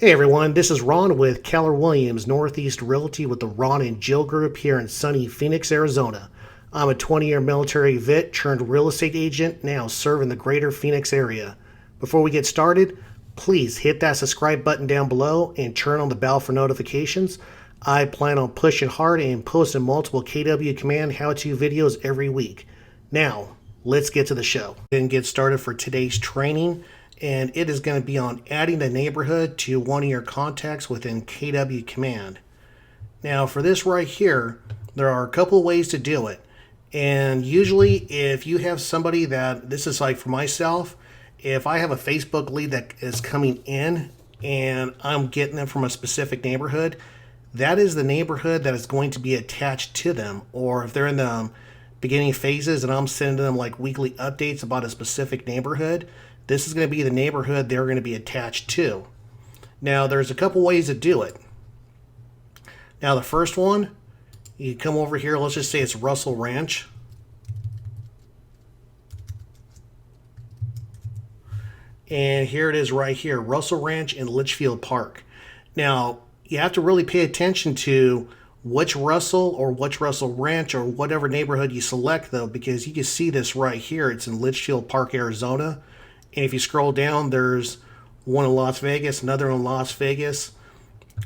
Hey everyone, this is Ron with Keller Williams Northeast Realty with the Ron and Jill Group here in sunny Phoenix, Arizona. I'm a 20-year military vet turned real estate agent now serving the greater Phoenix area. Before we get started, please hit that subscribe button down below and turn on the bell for notifications. I plan on pushing hard and posting multiple KW Command how-to videos every week. Now, let's get to the show and get started for today's training. And it is going to be on adding the neighborhood to one of your contacts within KW Command. Now for this right here, there are a couple of ways to do it. And usually if you have somebody that, this is like for myself, if I have a Facebook lead that is coming in and I'm getting them from a specific neighborhood, that is the neighborhood that is going to be attached to them. Or if they're in the beginning phases and I'm sending them like weekly updates about a specific neighborhood, this is going to be the neighborhood they're going to be attached to. Now, there's a couple ways to do it. Now, the first one, you come over here, let's just say it's Russell Ranch. And here it is right here, Russell Ranch in Litchfield Park. Now, you have to really pay attention to which Russell or which Russell Ranch or whatever neighborhood you select, though, because you can see this right here. It's in Litchfield Park, Arizona. And if you scroll down, there's one in Las Vegas, another in Las Vegas,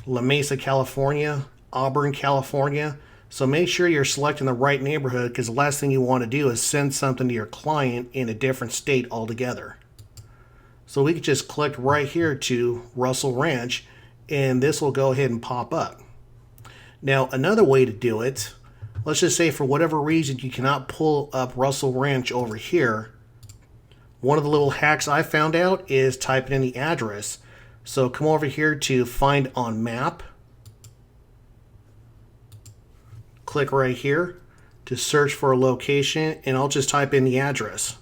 La Mesa, California, Auburn, California. So make sure you're selecting the right neighborhood, because the last thing you want to do is send something to your client in a different state altogether. So we can just click right here to Russell Ranch, and this will go ahead and pop up. Now, another way to do it, let's just say for whatever reason you cannot pull up Russell Ranch over here. One of the little hacks I found out is typing in the address. So come over here to find on map. Click right here to search for a location, and I'll just type in the address.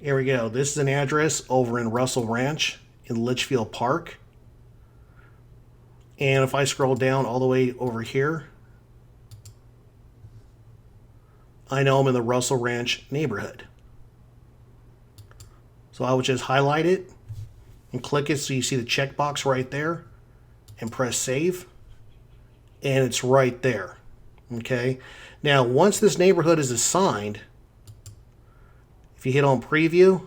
Here we go. This is an address over in Russell Ranch in Litchfield Park. And if I scroll down all the way over here, I know I'm in the Russell Ranch neighborhood. So I would just highlight it and click it so you see the checkbox right there and press save. And it's right there. Okay. Now, once this neighborhood is assigned, if you hit on preview,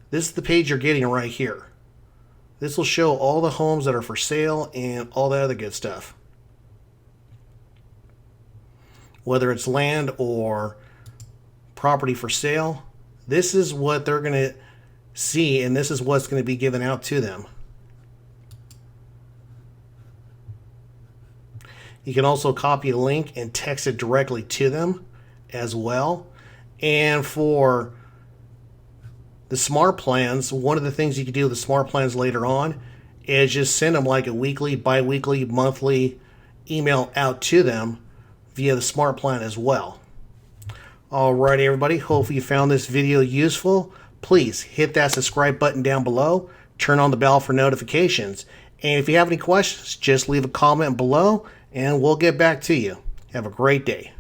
this is the page you're getting right here. This will show all the homes that are for sale and all that other good stuff. Whether it's land or property for sale, this is what they're going to see, and this is what's going to be given out to them. You can also copy a link and text it directly to them as well. And for the smart plans, one of the things you can do with the smart plans later on is just send them like a weekly, bi-weekly, monthly email out to them via the smart plan as well. Alright everybody, hopefully you found this video useful. Please hit that subscribe button down below, turn on the bell for notifications, and if you have any questions, just leave a comment below and we'll get back to you. Have a great day.